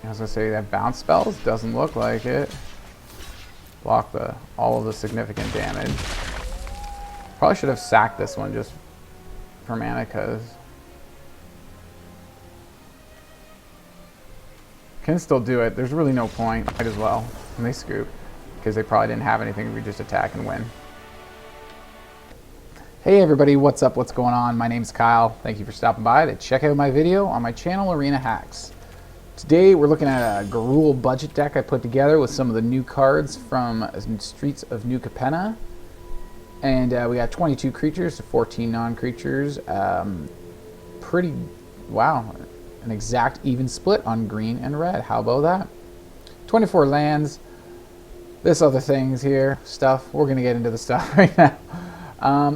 I was gonna say that bounce spells, doesn't look like it. Block all of the significant damage. Probably should have sacked this one just for mana, because can still do it. There's really no point. Might as well. And they scoop because they probably didn't have anything. We just attack and win. Hey everybody, what's up? What's going on? My name's Kyle. Thank you for stopping by to check out my video on my channel, Arena Hacks. Today we're looking at a Gruul budget deck I put together with some of the new cards from Streets of New Capenna. And we got 22 creatures to 14 non-creatures. Wow, an exact even split on green and red. How about that? 24 lands. This other things here, stuff. We're going to get into the stuff right now.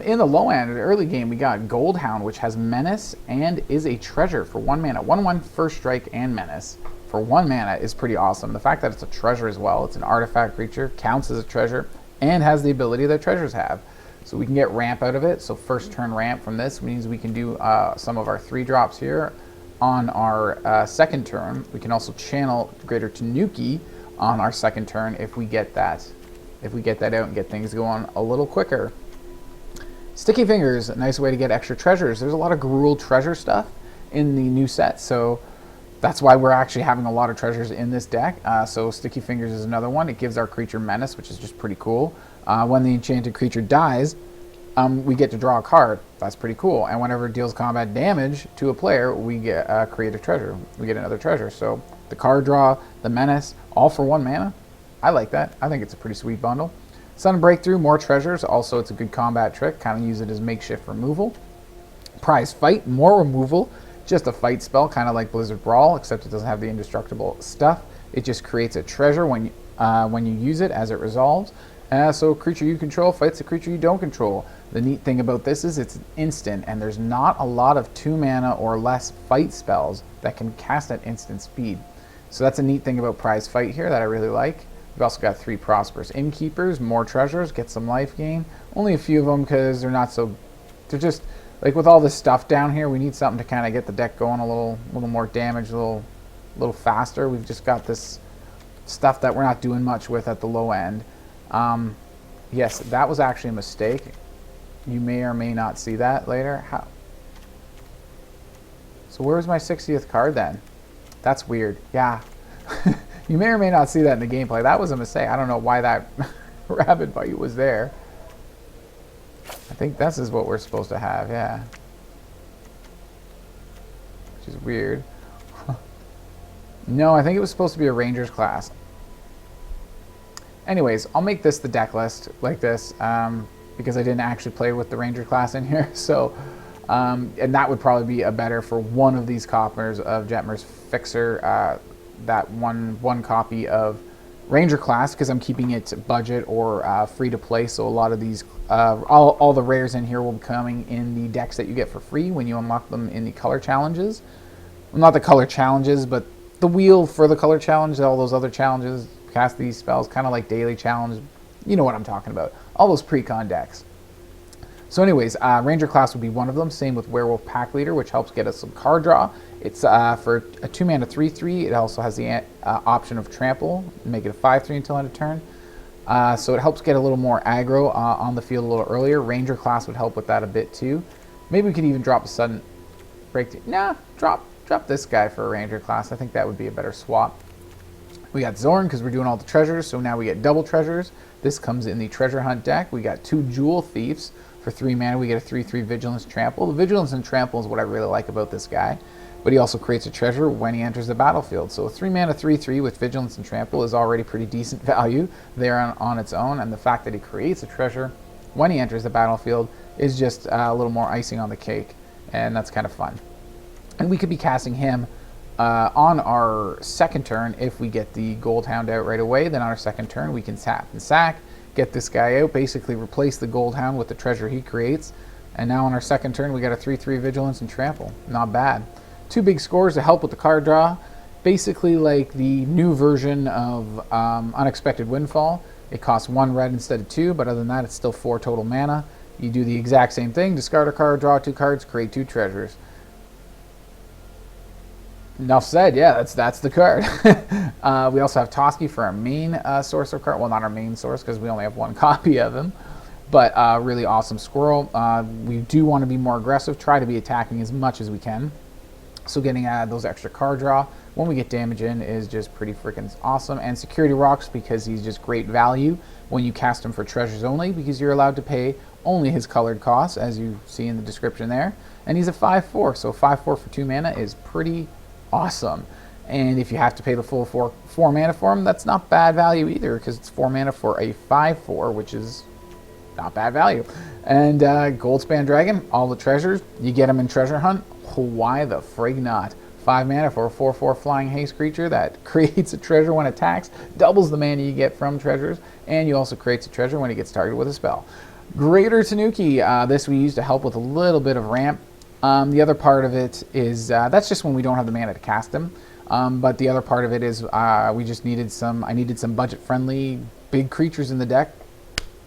In the low end, early game, we got Goldhound, which has Menace and is a treasure for 1 mana. 1/1 first strike and Menace for 1 mana is pretty awesome. The fact that it's a treasure as well, it's an artifact creature, counts as a treasure, and has the ability that treasures have. So we can get ramp out of it. So first turn ramp from this means we can do some of our 3-drops here on our second turn. We can also channel Greater Tanuki on our second turn if we get that. If we get that out and get things going a little quicker. Sticky Fingers, a nice way to get extra treasures. There's a lot of Gruul treasure stuff in the new set, so that's why we're actually having a lot of treasures in this deck. So Sticky Fingers is another one. It gives our creature Menace, which is just pretty cool. When the enchanted creature dies, we get to draw a card. That's pretty cool. And whenever it deals combat damage to a player, we get create a treasure. We get another treasure. So the card draw, the Menace, all for 1 mana. I like that. I think it's a pretty sweet bundle. Sun Breakthrough, more treasures. Also, it's a good combat trick. Kind of use it as makeshift removal. Prizefight, more removal. Just a fight spell, kind of like Blizzard Brawl, except it doesn't have the indestructible stuff. It just creates a treasure when you use it as it resolves. So a creature you control fights a creature you don't control. The neat thing about this is it's instant, and there's not a lot of 2 mana or less fight spells that can cast at instant speed. So that's a neat thing about Prizefight here that I really like. We've also got 3 Prosperous Innkeepers, more treasures, get some life gain. Only a few of them because they're not so... They're just... Like with all this stuff down here, we need something to kind of get the deck going a little more damage, a little faster. We've just got this stuff that we're not doing much with at the low end. Yes, that was actually a mistake. You may or may not see that later. How? So where's my 60th card then? That's weird. Yeah. You may or may not see that in the gameplay. That was a mistake. I don't know why that rabbit bite was there. I think this is what we're supposed to have, yeah. Which is weird. No, I think it was supposed to be a Rangers class. Anyways, I'll make this the deck list like this because I didn't actually play with the Ranger class in here. So, and that would probably be a better for one of these copies of Jetmir's Fixer. That one copy of Ranger class, because I'm keeping it budget or free to play. So a lot of these, all the rares in here will be coming in the decks that you get for free when you unlock them in the color challenges. Well, not the color challenges, but the wheel for the color challenge, all those other challenges, cast these spells, kind of like daily challenge. You know what I'm talking about. All those pre-con decks. So anyways, Ranger class would be one of them. Same with Werewolf Pack Leader, which helps get us some card draw. It's for a 2 mana 3/3. It also has the option of trample, make it a 5/3 until end of turn. So it helps get a little more aggro on the field a little earlier. Ranger class would help with that a bit too. Maybe we could even drop a sudden break. Nah, drop this guy for a Ranger class. I think that would be a better swap. We got Xorn because we're doing all the treasures, so now we get double treasures. This comes in the treasure hunt deck. We got 2 Jewel Thieves. For 3 mana, we get a 3/3 Vigilance Trample. The Vigilance and Trample is what I really like about this guy. But he also creates a treasure when he enters the battlefield. So a 3 mana 3/3 with Vigilance and Trample is already pretty decent value there on its own. And the fact that he creates a treasure when he enters the battlefield is just a little more icing on the cake. And that's kind of fun. And we could be casting him on our second turn if we get the Goldhound out right away. Then on our second turn, we can tap and sack, get this guy out, basically replace the Goldhound with the treasure he creates. And now on our second turn, we got a 3/3 Vigilance and Trample. Not bad. 2 big scores to help with the card draw. Basically like the new version of Unexpected Windfall. It costs 1 red instead of 2, but other than that, it's still 4 total mana. You do the exact same thing. Discard a card, draw 2 cards, create 2 treasures. Enough said. Yeah, that's the card. We also have Toski for our main source of card. Well, not our main source because we only have one copy of him. But really awesome squirrel. We do want to be more aggressive. Try to be attacking as much as we can. So getting those extra card draw when we get damage in is just pretty freaking awesome. And Security Rhox because he's just great value when you cast him for treasures only, because you're allowed to pay only his colored costs, as you see in the description there. And he's a 5/4, so 5/4 for 2 mana is pretty awesome. And if you have to pay the full 4 mana for him, that's not bad value either, because it's 4 mana for a 5/4, which is not bad value. And Goldspan Dragon, all the treasures, you get them in Treasure Hunt. Why the frig not? 5 mana for a 4/4 flying haste creature that creates a treasure when attacks, doubles the mana you get from treasures, and you also creates a treasure when it gets targeted with a spell. Greater Tanuki, this we use to help with a little bit of ramp. The other part of it is, that's just when we don't have the mana to cast him. But the other part of it is I needed some budget-friendly big creatures in the deck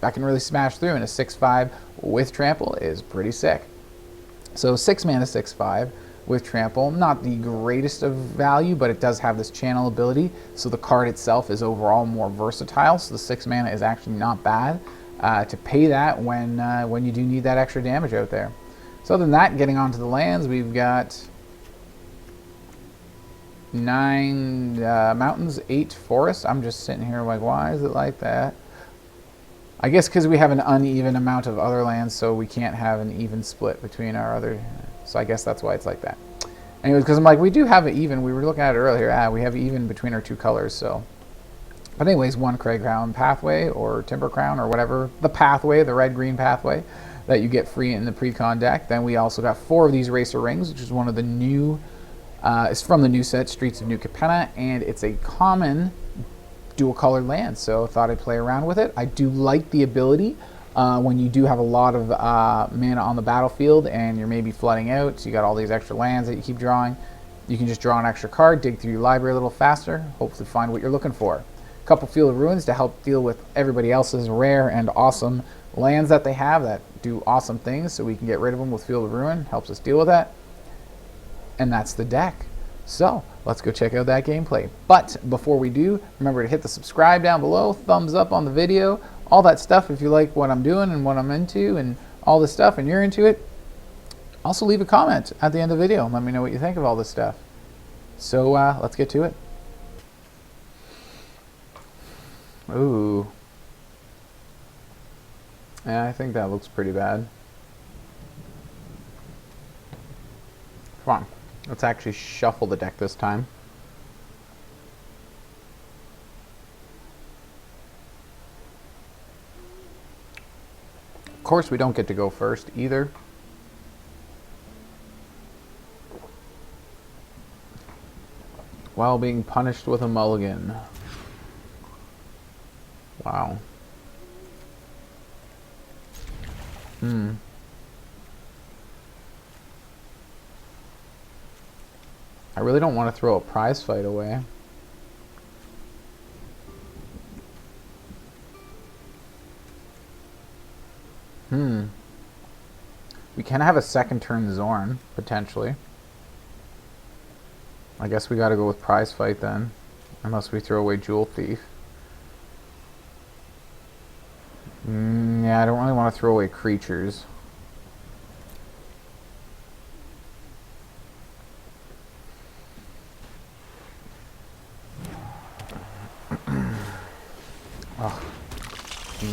that can really smash through, and a 6/5 with trample is pretty sick. So 6 mana 6/5 with trample, not the greatest of value, but it does have this channel ability, so the card itself is overall more versatile, so the 6 mana is actually not bad to pay that when you do need that extra damage out there. So other than that, getting onto the lands, we've got 9 mountains, 8 forests. I'm just sitting here like, why is it like that? I guess because we have an uneven amount of other lands, so we can't have an even split between our other. So I guess that's why it's like that. Anyways, because I'm like, we do have it even. We were looking at it earlier. We have even between our 2 colors. So, but anyways, 1 Cragcrown Pathway or Timber Crown or whatever the pathway, the red-green pathway that you get free in the pre-con deck. Then we also got 4 of these Racer Rings, which is one of the new. It's from the new set, Streets of New Capenna, and it's a common dual-colored land. So I thought I'd play around with it. I do like the ability. When you do have a lot of mana on the battlefield and you're maybe flooding out, so you got all these extra lands that you keep drawing, you can just draw an extra card, dig through your library a little faster, hopefully find what you're looking for. A couple Field of Ruins to help deal with everybody else's rare and awesome lands that they have that do awesome things, so we can get rid of them with Field of Ruin, helps us deal with that. And that's the deck. So let's go check out that gameplay. But before we do, remember to hit the subscribe down below, thumbs up on the video, all that stuff if you like what I'm doing and what I'm into and all this stuff and you're into it. Also leave a comment at the end of the video and let me know what you think of all this stuff. So let's get to it. Ooh. Yeah, I think that looks pretty bad. Come on, let's actually shuffle the deck this time. Of course, we don't get to go first either. While being punished with a mulligan. Wow. I really don't want to throw a Prizefight away. We can have a second turn Xorn, potentially. I guess we gotta go with Prizefight then. Unless we throw away Jewel Thief. Yeah, I don't really want to throw away creatures.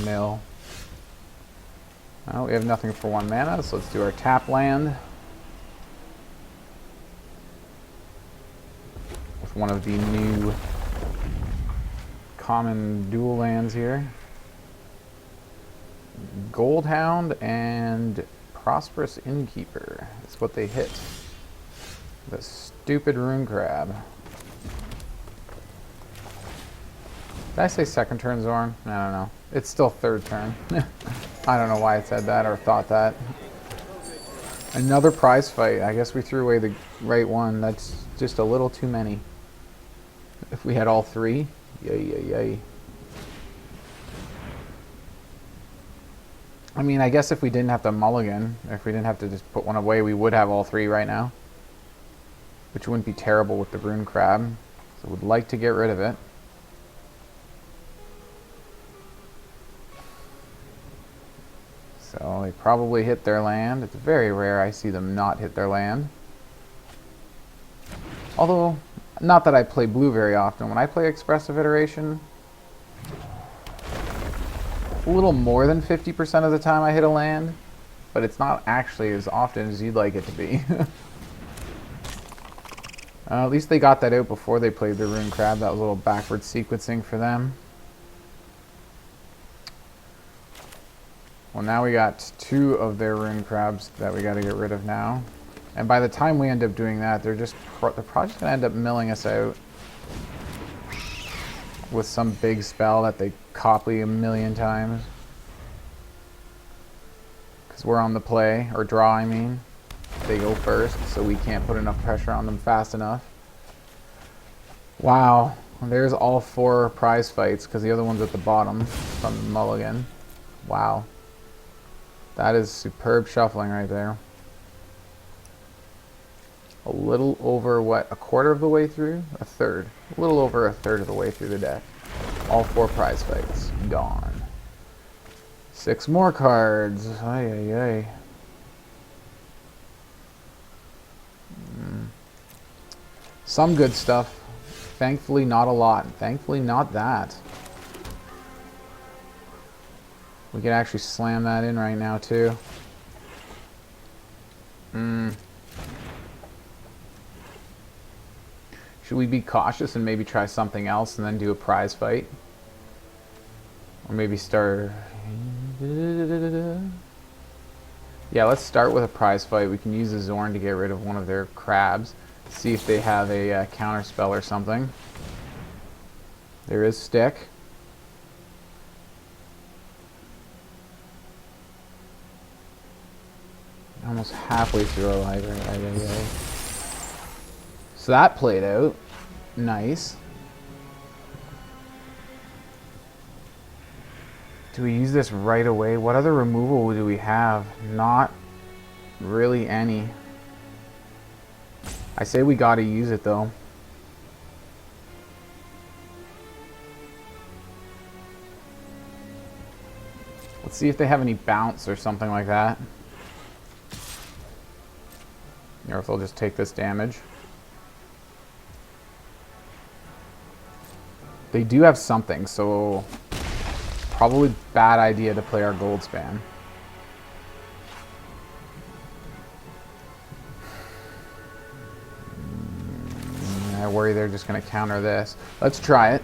Mill. Oh, we have nothing for 1 mana, so let's do our tap land. With one of the new common dual lands here. Goldhound and Prosperous Innkeeper. That's what they hit. The stupid Rune Crab. Did I say second turn Xorn? I don't know. It's still third turn. I don't know why it said that or thought that. Another Prizefight. I guess we threw away the right one. That's just a little too many. If we had all 3, yay. I mean, I guess if we didn't have to mulligan, if we didn't have to just put one away, we would have all 3 right now. which wouldn't be terrible with the Rune Crab. So would like to get rid of it. So they probably hit their land. It's very rare I see them not hit their land. Although, not that I play blue very often. When I play Expressive Iteration, a little more than 50% of the time I hit a land, but it's not actually as often as you'd like it to be. At least they got that out before they played the Rune Crab. That was a little backward sequencing for them. Well, now we got 2 of their Rune Crabs that we got to get rid of now. And by the time we end up doing that, they're probably just going to end up milling us out with some big spell that they copy a million times. Because we're on the play, or draw, I mean. They go first, so we can't put enough pressure on them fast enough. Wow, there's all 4 prize fights, because the other one's at the bottom from the mulligan. Wow. That is superb shuffling right there. A little over, what, a quarter of the way through? A third. A little over a third of the way through the deck. All 4 prize fights. Gone. 6 more cards. Ay, ay, ay. Some good stuff. Thankfully not a lot. Thankfully not that. We can actually slam that in right now too. Should we be cautious and maybe try something else and then do a prize fight? Or maybe start... Yeah, let's start with a prize fight. We can use the Xorn to get rid of one of their crabs. See if they have a counter spell or something. There is Stick. Almost halfway through our library. So that played out. Nice. Do we use this right away? What other removal do we have? Not really any. I say we gotta use it though. Let's see if they have any bounce or something like that. Or if they'll just take this damage. They do have something, so probably bad idea to play our Goldspan. I worry they're just going to counter this. Let's try it.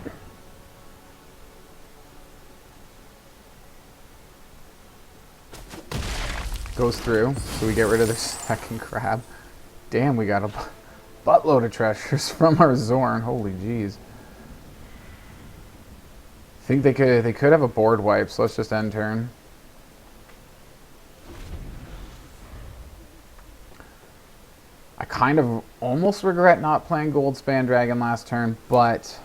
Goes through, so we get rid of the second crab. Damn, we got a buttload of treasures from our Xorn. Holy jeez. I think they could have a board wipe, so let's just end turn. I kind of almost regret not playing Goldspan Dragon last turn, but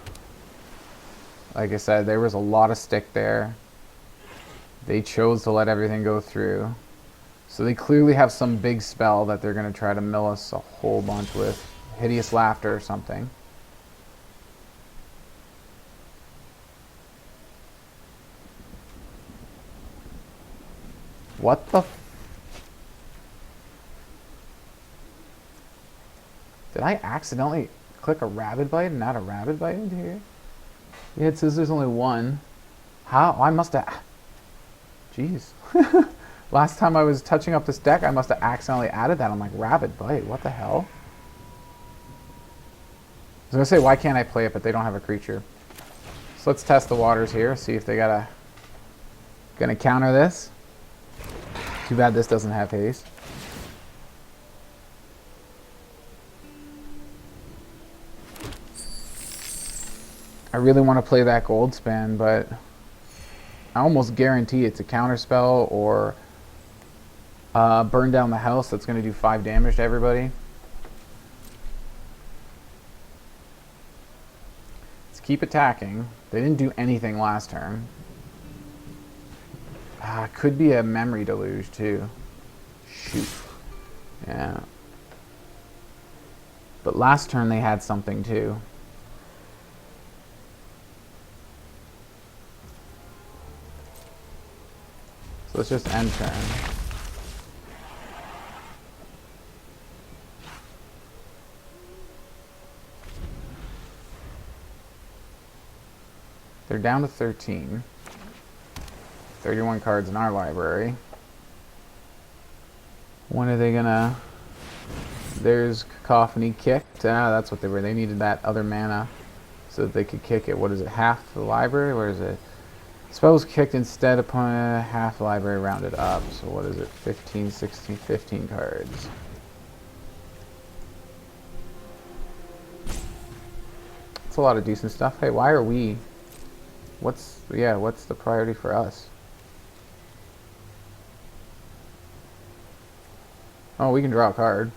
like I said, there was a lot of stick there. They chose to let everything go through. So they clearly have some big spell that they're going to try to mill us a whole bunch with. Hideous Laughter or something. What the Did I accidentally click a Rabid Bite and add a Rabid Bite into here? Yeah, it says there's only one. How? I must have... Jeez. Last time I was touching up this deck, I must have accidentally added that. I'm like, Rabid Bite, what the hell? I was going to say, why can't I play it, but they don't have a creature. So let's test the waters here, see if they got gonna counter this. Too bad this doesn't have haste. I really want to play that Goldspan, but I almost guarantee it's a counterspell or burn down the house that's going to do 5 damage to everybody. Let's keep attacking. They didn't do anything last turn. Could be a Memory Deluge too. Shoot. Yeah. But last turn they had something too. So let's just end turn. They're down to 13. 31 cards in our library. When are they gonna... There's Cacophony kicked. Ah, that's what they were. They needed that other mana so that they could kick it. What is it? Half the library? Where is it? Spells kicked instead upon half the library rounded up. So what is it? 15, 16, 15 cards. That's a lot of decent stuff. Hey, why are we... What's the priority for us? Oh, we can draw a card.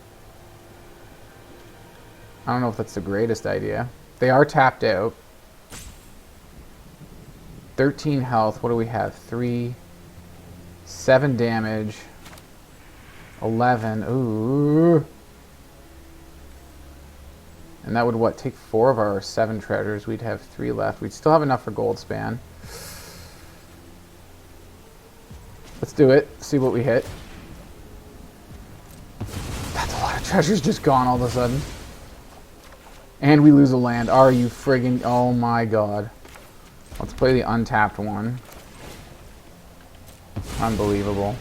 I don't know if that's the greatest idea. They are tapped out. 13 health. What do we have? 3, 7 damage, 11. Ooh. And that would, what, take 4 of our 7 treasures. We'd have 3 left. We'd still have enough for Goldspan. Let's do it. See what we hit. That's a lot of treasures just gone all of a sudden. And we lose a land. Are you friggin'... Oh my god. Let's play the untapped one. Unbelievable.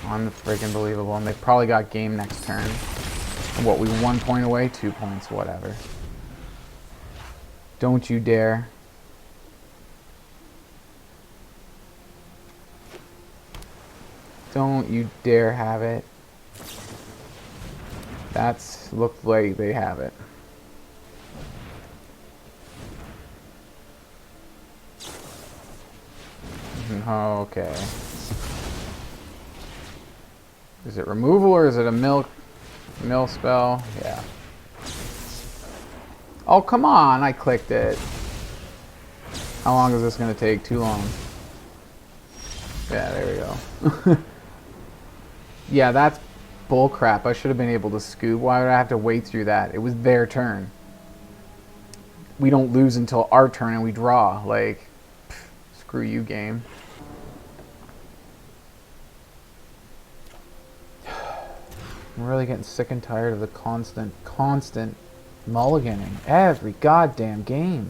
Unfriggin' believable. And they probably got game next turn. What, we 1 point away? 2 points, whatever. Don't you dare. Don't you dare have it. That's looked like they have it. Okay. Is it removal or is it a mill spell? Yeah. Oh, come on, I clicked it. How long is this going to take? Too long. Yeah, there we go. Yeah, that's bullcrap. I should have been able to scoop. Why would I have to wait through that? It was their turn. We don't lose until our turn and we draw. Like, pff, screw you, game. I'm really getting sick and tired of the constant mulliganing every goddamn game.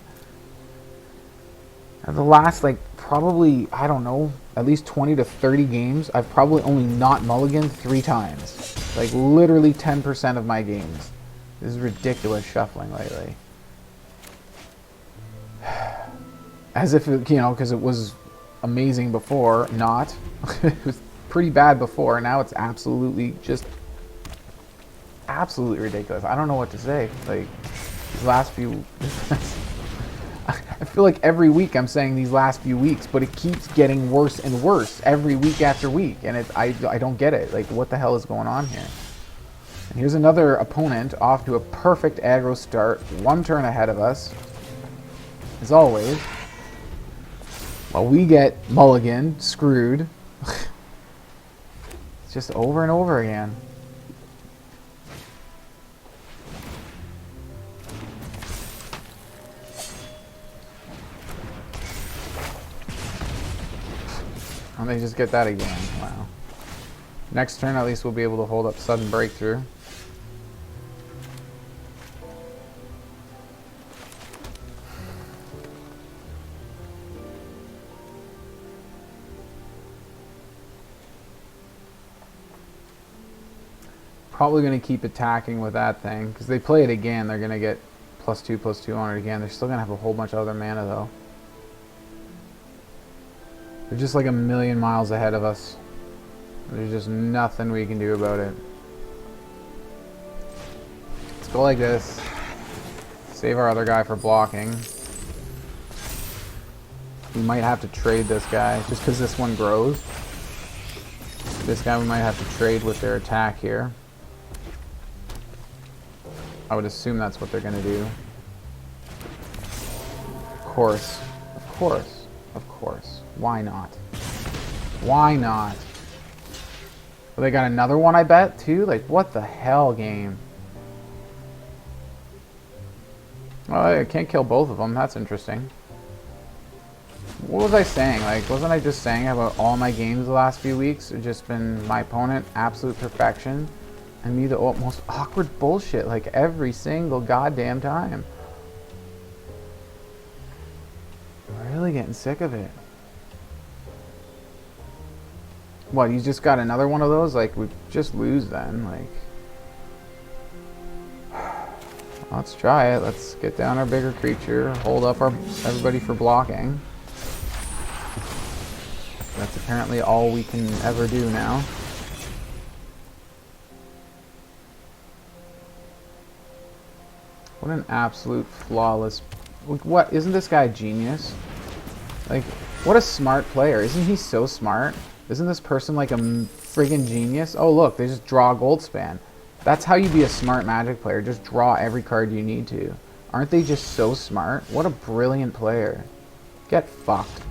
And the last, like, probably, I don't know, at least 20 to 30 games, I've probably only not mulliganed 3 times. Like, literally 10% of my games. This is ridiculous shuffling lately. As if, it, you know, because it was amazing before, not. It was pretty bad before, now it's absolutely just... absolutely ridiculous. I don't know what to say. Like, these last few... I feel like every week I'm saying these last few weeks, but it keeps getting worse and worse every week after week, and I don't get it. Like, what the hell is going on here? And here's another opponent off to a perfect aggro start, 1 turn ahead of us, as always. While we get mulligan, screwed. It's just over and over again. And they just get that again. Wow. Next turn, at least we'll be able to hold up sudden breakthrough. Probably going to keep attacking with that thing, because they play it again, they're going to get +2/+2 on it again. They're still going to have a whole bunch of other mana, though. They're just like a million miles ahead of us. There's just nothing we can do about it. Let's go like this. Save our other guy for blocking. We might have to trade this guy, just because this one grows. This guy we might have to trade with their attack here. I would assume that's what they're going to do. Of course. Of course. Of course. Why not? Why not? Well, they got another one, I bet, too? Like, what the hell, game? Oh, I can't kill both of them. That's interesting. What was I saying? Like, wasn't I just saying about all my games the last few weeks have just been my opponent, absolute perfection, and me the most awkward bullshit, like, every single goddamn time. I'm really getting sick of it. What, you just got another one of those? Like, we just lose then, like... Let's try it. Let's get down our bigger creature, hold up our everybody for blocking. That's apparently all we can ever do now. What an absolute flawless... What? Isn't this guy a genius? Like, what a smart player. Isn't he so smart? Isn't this person like a friggin' genius? Oh, look, they just draw a Goldspan. That's how you be a smart Magic player. Just draw every card you need to. Aren't they just so smart? What a brilliant player. Get fucked.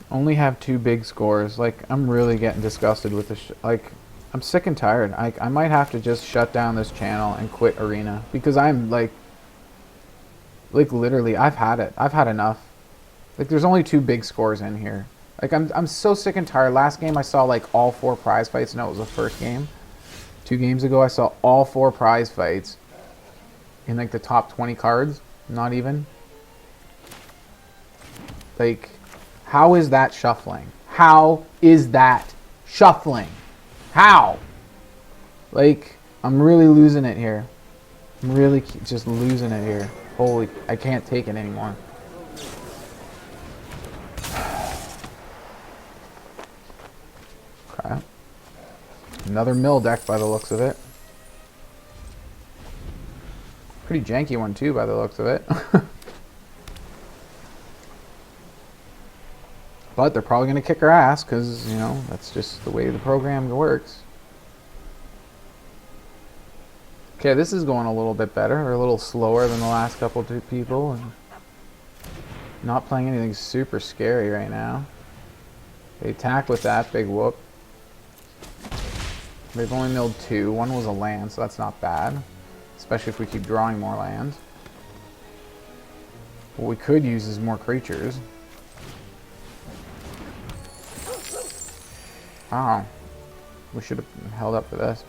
Only have 2 big scores. Like, I'm really getting disgusted with this. Like, I'm sick and tired. I might have to just shut down this channel and quit Arena. Because I'm, like literally, I've had it. I've had enough. Like, there's only 2 big scores in here. Like, I'm so sick and tired. Last game I saw, like, all 4 prize fights. No, it was the first game. 2 games ago I saw all 4 prize fights in, like, the top 20 cards. Not even. Like, how is that shuffling? How is that shuffling? How? Like, I'm really losing it here. I'm really just losing it here. Holy, I can't take it anymore. Okay. Another mill deck by the looks of it. Pretty janky one too by the looks of it. But they're probably going to kick our ass because, you know, that's just the way the program works. Okay, this is going a little bit better. We're a little slower than the last couple of people. And not playing anything super scary right now. They attack with that big whoop. They've only milled 2. One was a land, so that's not bad. Especially if we keep drawing more lands. What we could use is more creatures. Oh. We should have held up for this.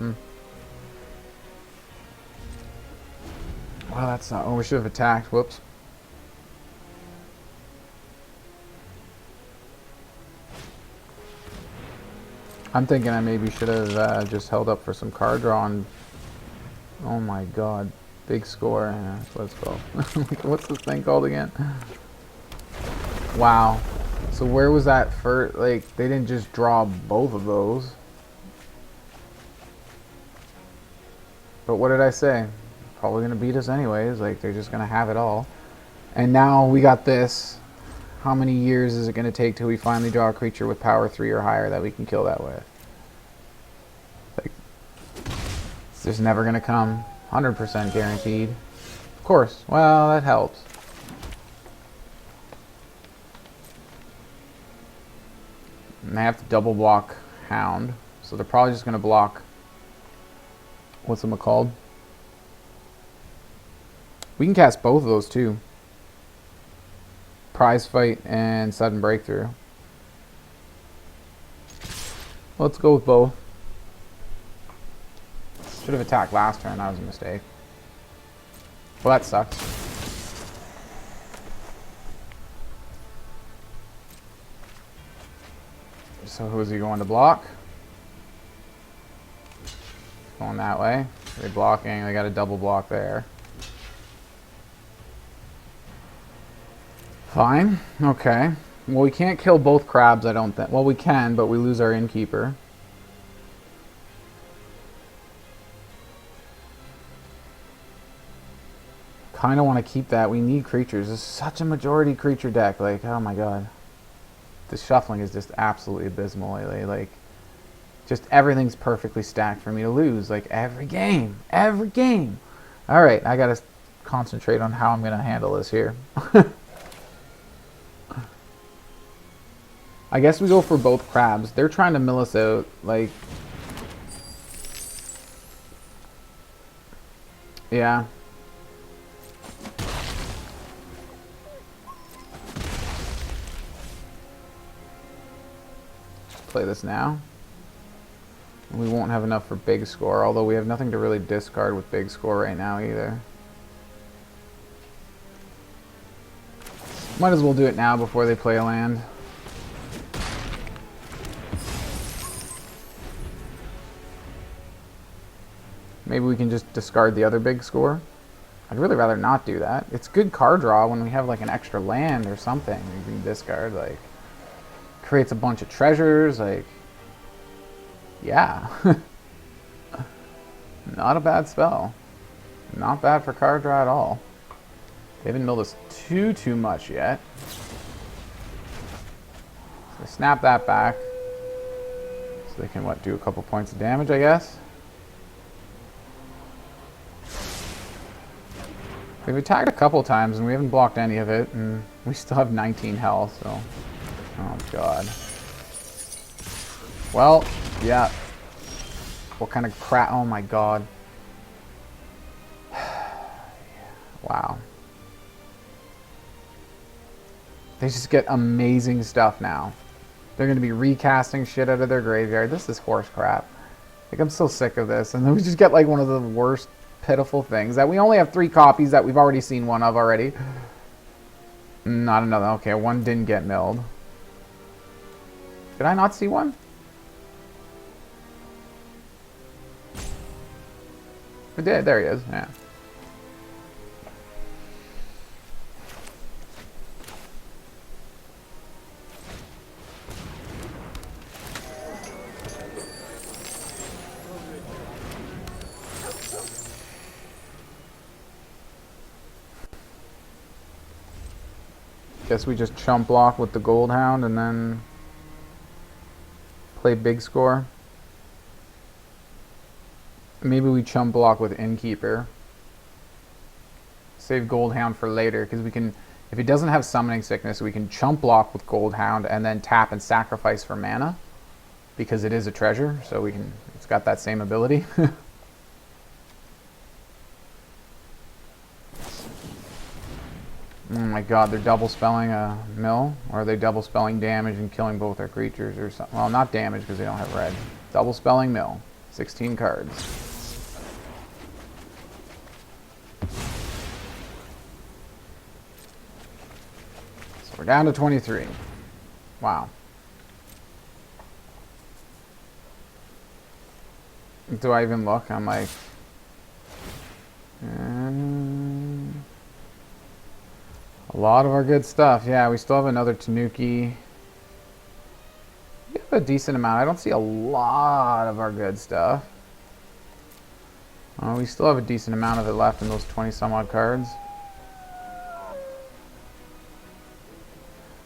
Well, that's not... Oh, we should have attacked. Whoops. I'm thinking I maybe should have just held up for some card draw and... Oh my god. Big score. Yeah, that's what it's called. What's this thing called again? Wow. So where was that first? Like, they didn't just draw both of those. But what did I say? Probably going to beat us anyways. Like, they're just going to have it all. And now we got this. How many years is it going to take till we finally draw a creature with power 3 or higher that we can kill that with? Like, it's just never going to come. 100% guaranteed. Of course. Well, that helps. And they have to double block Hound. So they're probably just going to block... What's them called? We can cast both of those too. Prizefight and Sudden Breakthrough. Let's go with both. Should have attacked last turn. That was a mistake. Well, that sucks. So who is he going to block? Going that way. They're blocking. They got a double block there. Fine. Okay. Well, we can't kill both crabs, I don't think. Well, we can, but we lose our innkeeper. Kind of want to keep that. We need creatures. This is such a majority creature deck. Like, oh my god. The shuffling is just absolutely abysmal lately. Like, just everything's perfectly stacked for me to lose. Like, every game. Every game. Alright, I gotta concentrate on how I'm gonna handle this here. I guess we go for both crabs. They're trying to mill us out. Like, yeah. Play this now. We won't have enough for big score, although we have nothing to really discard with big score right now either. Might as well do it now before they play a land. Maybe we can just discard the other big score. I'd really rather not do that. It's good card draw when we have like an extra land or something we can discard. Like, creates a bunch of treasures. Like, yeah. Not a bad spell. Not bad for card draw at all. They haven't milled us too much yet. So snap that back. So they can, what, do a couple points of damage, I guess? They've attacked a couple times and we haven't blocked any of it, and we still have 19 health, so... Oh, God. Well, yeah. What kind of crap? Oh, my God. Wow. They just get amazing stuff now. They're going to be recasting shit out of their graveyard. This is horse crap. Like, I'm so sick of this. And then we just get, like, one of the worst, pitiful things. That we only have 3 copies that we've already seen one of already. Not another. Okay, one didn't get milled. Did I not see one? I did. There he is. Yeah. Guess we just chump block with the Goldhound and then play big score. Maybe we chump block with Innkeeper. Save Goldhound for later, because we can, if he doesn't have Summoning Sickness, we can chump block with Goldhound and then tap and sacrifice for mana, because it is a treasure, so we can, it's got that same ability. Oh my God, they're double spelling a mill, or are they double spelling damage and killing both our creatures or something? Well, not damage because they don't have red. Double spelling mill, 16 cards. So we're down to 23. Wow. Do I even look? I'm like... a lot of our good stuff. Yeah, we still have another Tanuki. We have a decent amount. I don't see a lot of our good stuff. Oh, we still have a decent amount of it left in those 20 some odd cards.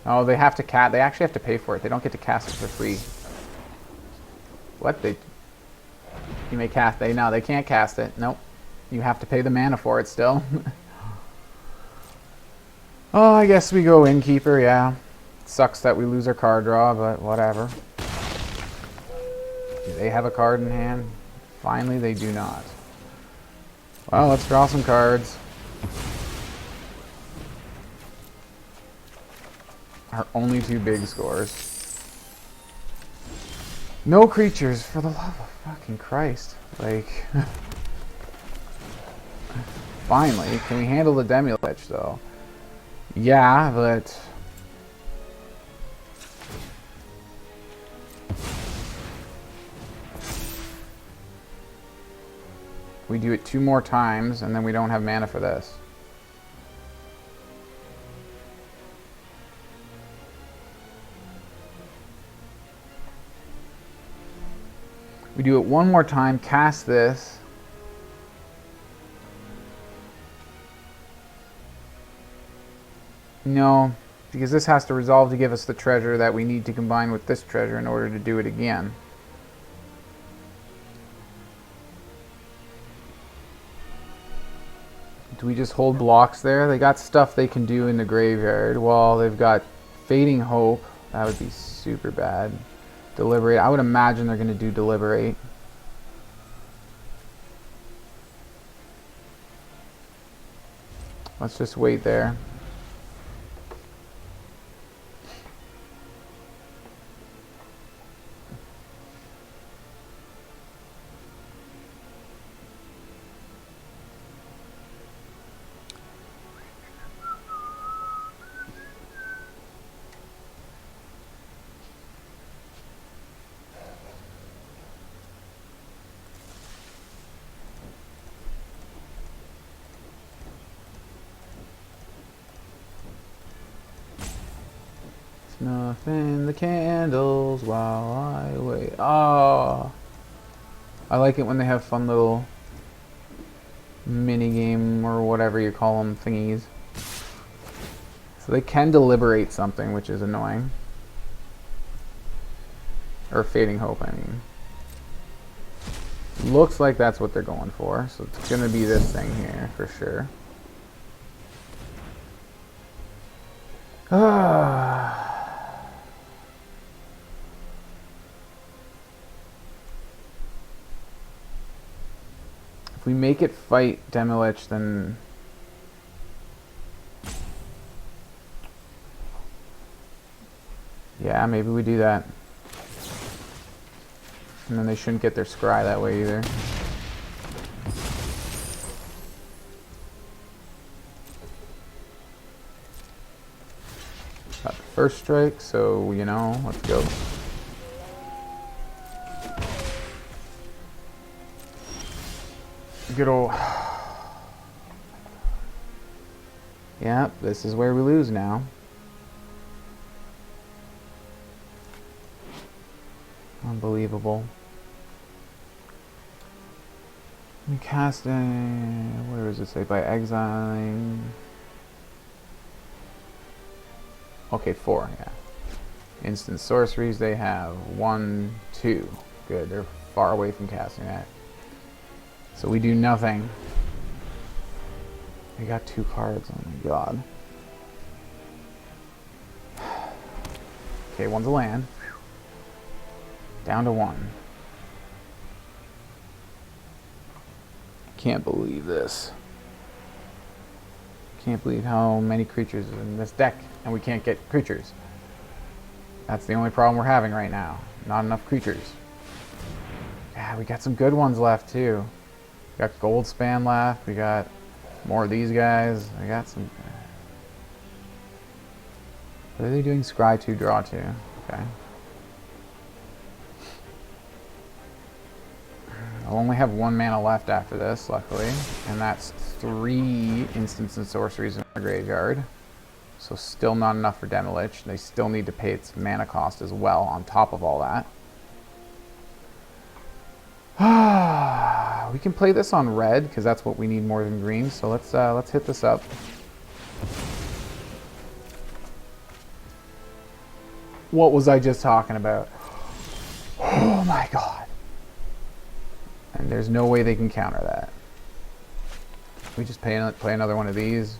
Oh, they have to they actually have to pay for it. They don't get to cast it for free. What? You may cast. No, they can't cast it. Nope. You have to pay the mana for it still. Oh, I guess we go Innkeeper, yeah. Sucks that we lose our card draw, but whatever. Do they have a card in hand? Finally, they do not. Well, let's draw some cards. Our only 2 big scores. No creatures, for the love of fucking Christ. Like... Finally, can we handle the Demi-Lich, though? Yeah, but... we do it 2 more times, and then we don't have mana for this. We do it 1 more time, cast this. No, because this has to resolve to give us the treasure that we need to combine with this treasure in order to do it again. Do we just hold blocks there? They got stuff they can do in the graveyard. Well, they've got Fading Hope. That would be super bad. Deliberate. I would imagine they're going to do Deliberate. Let's just wait there. Snuffing the candles while I wait. Oh, I like it when they have fun little mini game or whatever you call them thingies. So they can deliberate something, which is annoying. Or Fading Hope, I mean. Looks like that's what they're going for. So it's going to be this thing here for sure. Ah. If we make it fight Demilich, then yeah, maybe we do that. And then they shouldn't get their scry that way either. Got the first strike, so you know, let's go. Good old. Yep, this is where we lose now. Unbelievable. We cast a. Where does it say? By exiling. Okay, 4, yeah. Instant sorceries they have. 1, 2. Good, they're far away from casting that. So we do nothing. We got 2 cards, oh my god. Okay, one's a land. Down to 1. Can't believe this. Can't believe how many creatures are in this deck, and we can't get creatures. That's the only problem we're having right now. Not enough creatures. Yeah, we got some good ones left too. We got Goldspan left. We got more of these guys. I got some. What are they doing? Scry 2, draw 2. Okay. I'll only have 1 mana left after this, luckily, and that's 3 instants and sorceries in the graveyard. So still not enough for Demilich. They still need to pay its mana cost as well on top of all that. We can play this on red because that's what we need more than green. So let's hit this up. What was I just talking about? Oh my god. And there's no way they can counter that. We just play another one of these.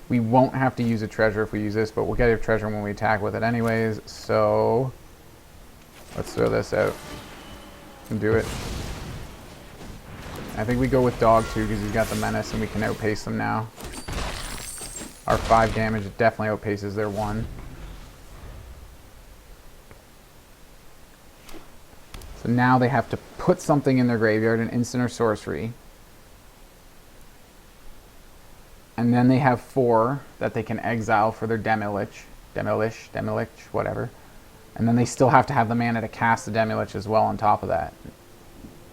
We won't have to use a treasure if we use this, but we'll get a treasure when we attack with it anyways. So let's throw this out and do it. I think we go with Dog too because he's got the menace and we can outpace them now. Our 5 damage definitely outpaces their 1. So now they have to put something in their graveyard, an instant or sorcery. And then they have 4 that they can exile for their Demilich, whatever. And then they still have to have the mana to cast the Demilich as well on top of that.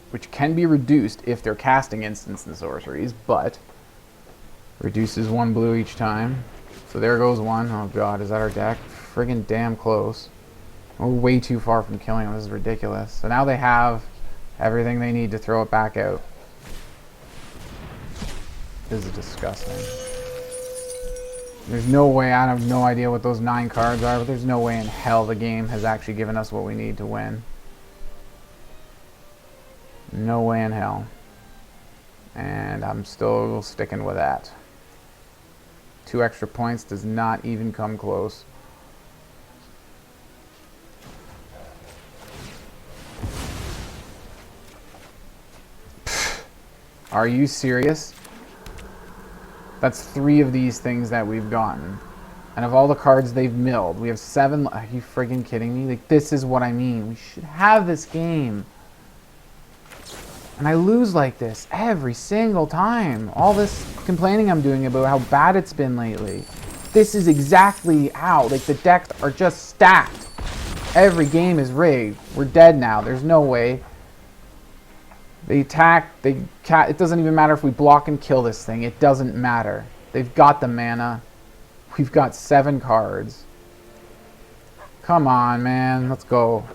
Which can be reduced if they're casting instants and sorceries, but reduces 1 blue each time. So there goes 1. Oh god, is that our deck? Friggin' damn close. We're way too far from killing them. This is ridiculous. So now they have everything they need to throw it back out. This is disgusting. There's no way, I have no idea what those 9 cards are, but there's no way in hell the game has actually given us what we need to win. No way in hell. And I'm still sticking with that. 2 extra points does not even come close. Pfft. Are you serious? That's 3 of these things that we've gotten. And of all the cards they've milled, we have 7. Are you friggin' kidding me? Like, this is what I mean. We should have this game. And I lose like this every single time. All this complaining I'm doing about how bad it's been lately. This is exactly how. Like, the decks are just stacked. Every game is rigged. We're dead now. There's no way. They attack. It doesn't even matter if we block and kill this thing. It doesn't matter. They've got the mana. We've got 7 cards. Come on, man. Let's go.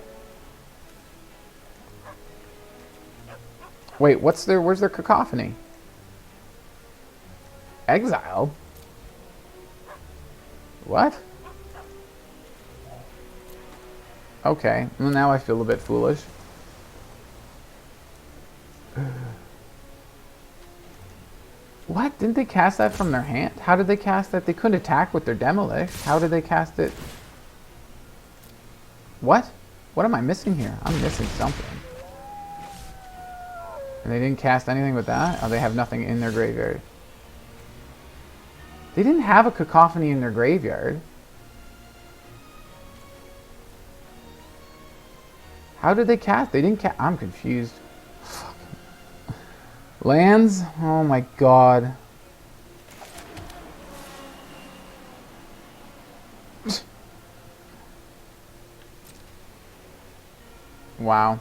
Wait, where's their cacophony? Exiled? What? Okay, well, now I feel a bit foolish. What? Didn't they cast that from their hand? How did they cast that? They couldn't attack with their Demolish. How did they cast it? What? What am I missing here? I'm missing something. And they didn't cast anything with that? Oh, they have nothing in their graveyard. They didn't have a cacophony in their graveyard. How did they cast? They didn't cast. I'm confused. Lands? Oh my god. Wow.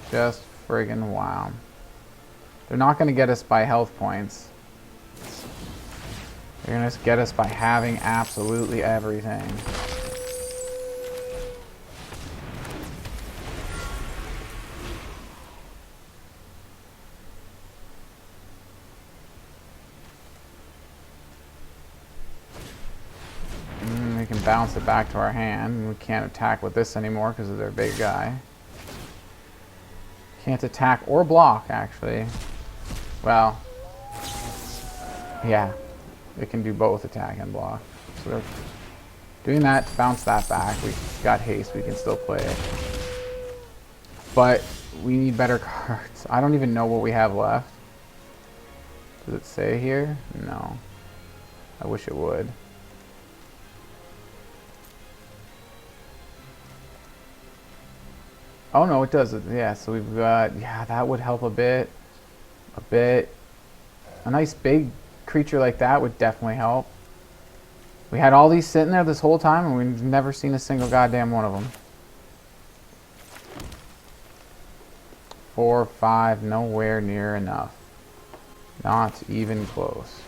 Just friggin' wow. They're not going to get us by health points. They're going to get us by having absolutely everything. We can bounce it back to our hand. We can't attack with this anymore because of their big guy. Can't attack or block, actually. Well, yeah. It can do both attack and block. So they're doing that to bounce that back. We got haste. We can still play it. But we need better cards. I don't even know what we have left. Does it say here? No. I wish it would. Oh no, it does. Yeah, so we've got, yeah, that would help a bit. A bit. A nice big creature like that would definitely help. We had all these sitting there this whole time and we've never seen a single goddamn one of them. 4, 5, nowhere near enough. Not even close.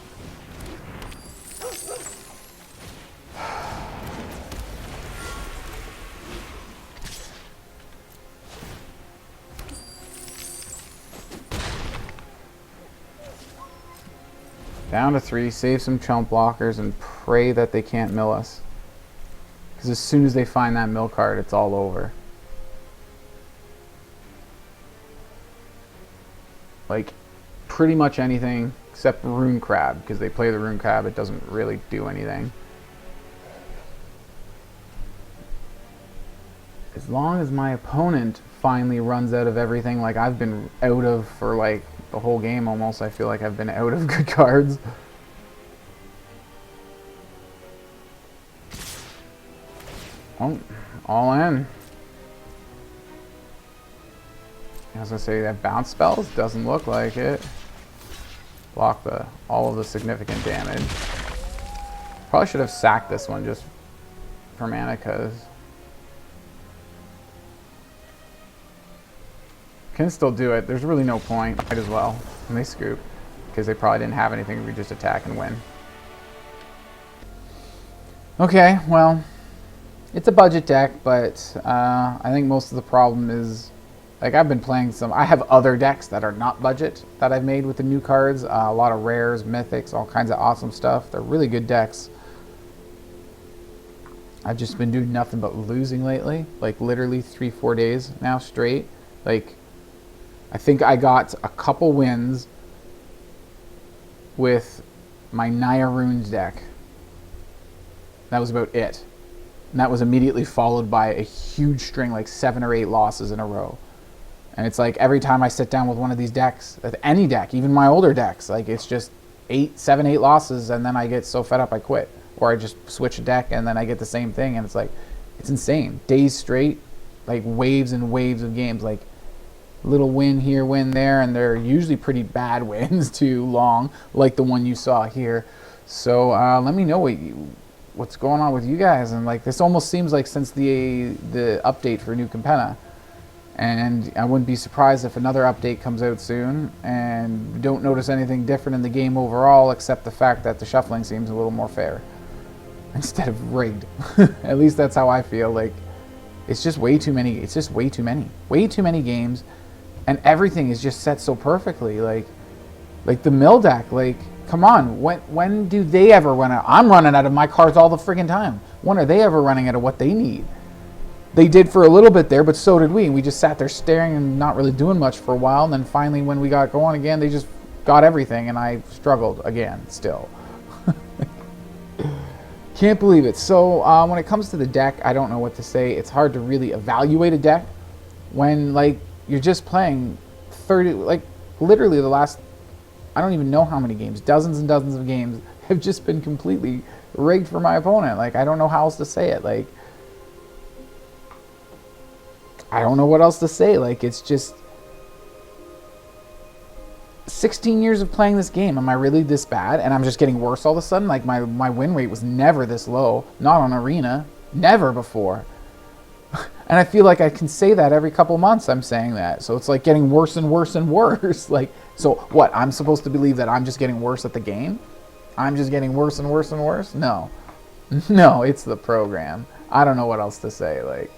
Down to 3, save some chump blockers, and pray that they can't mill us. Because as soon as they find that mill card, it's all over. Like, pretty much anything except Rune Crab, because they play the Rune Crab, it doesn't really do anything. As long as my opponent finally runs out of everything like I've been out of for like the whole game almost, I feel like I've been out of good cards. Oh, all in. I was gonna say that bounce spells doesn't look like it. Block all of the significant damage. Probably should have sacked this one just for mana, cause can still do it. There's really no point. Might as well. And they scoop because they probably didn't have anything. We just attack and win. Okay, well, it's a budget deck, but I think most of the problem is, like, I've been playing some. I have other decks that are not budget that I've made with the new cards. A lot of rares, mythics, all kinds of awesome stuff. They're really good decks. I've just been doing nothing but losing lately. Like literally 3-4 days now straight. Like, I think I got a couple wins with my Naya Runes deck. That was about it. And that was immediately followed by a huge string, like 7 or 8 losses in a row. And it's like every time I sit down with one of these decks, any deck, even my older decks, like it's just 7, 8 losses, and then I get so fed up I quit. Or I just switch a deck and then I get the same thing, and it's like, it's insane. Days straight, like waves and waves of games, like little win here, win there, and they're usually pretty bad wins too long, like the one you saw here. So let me know what's going on with you guys. And like, this almost seems like since the update for New Capenna, and I wouldn't be surprised if another update comes out soon and don't notice anything different in the game overall, except the fact that the shuffling seems a little more fair instead of rigged. At least that's how I feel. Like, it's just way too many. It's just way too many games, and everything is just set so perfectly. Like the mill deck, like, come on, when do they ever run out? I'm running out of my cards all the friggin' time. When are they ever running out of what they need? They did for a little bit there, but so did we. We just sat there staring and not really doing much for a while, and then finally when we got going again, they just got everything, and I struggled again still. Can't believe it. So when it comes to the deck, I don't know what to say. It's hard to really evaluate a deck when, like, you're just playing 30, like, literally the last, I don't even know how many games, dozens and dozens of games have just been completely rigged for my opponent. Like, I don't know how else to say it. Like, I don't know what else to say. Like, it's just 16 years of playing this game. Am I really this bad? And I'm just getting worse all of a sudden? Like, my win rate was never this low. Not on Arena. Never before. And I feel like I can say that every couple months I'm saying that. So it's like getting worse and worse and worse. Like, so what? I'm supposed to believe that I'm just getting worse at the game? I'm just getting worse and worse and worse? No. No, it's the program. I don't know what else to say. Like,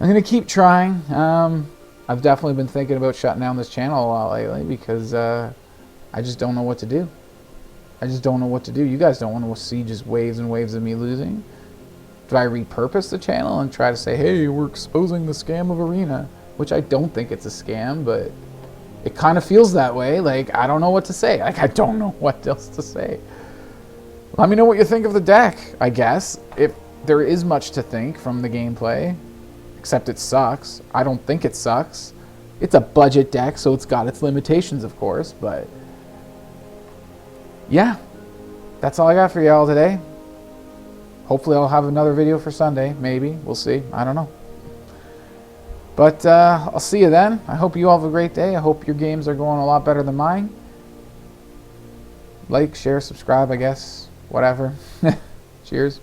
I'm going to keep trying. I've definitely been thinking about shutting down this channel a lot lately because I just don't know what to do. I just don't know what to do. You guys don't want to see just waves and waves of me losing. Do I repurpose the channel and try to say, hey, we're exposing the scam of Arena? Which I don't think it's a scam, but it kind of feels that way. Like, I don't know what to say. Like, I don't know what else to say. Let me know what you think of the deck, I guess. If there is much to think from the gameplay. Except it sucks. I don't think it sucks. It's a budget deck, so it's got its limitations, of course, but yeah, that's all I got for y'all today. Hopefully I'll have another video for Sunday, maybe. We'll see. I don't know. But I'll see you then. I hope you all have a great day. I hope your games are going a lot better than mine. Like, share, subscribe, I guess. Whatever. Cheers.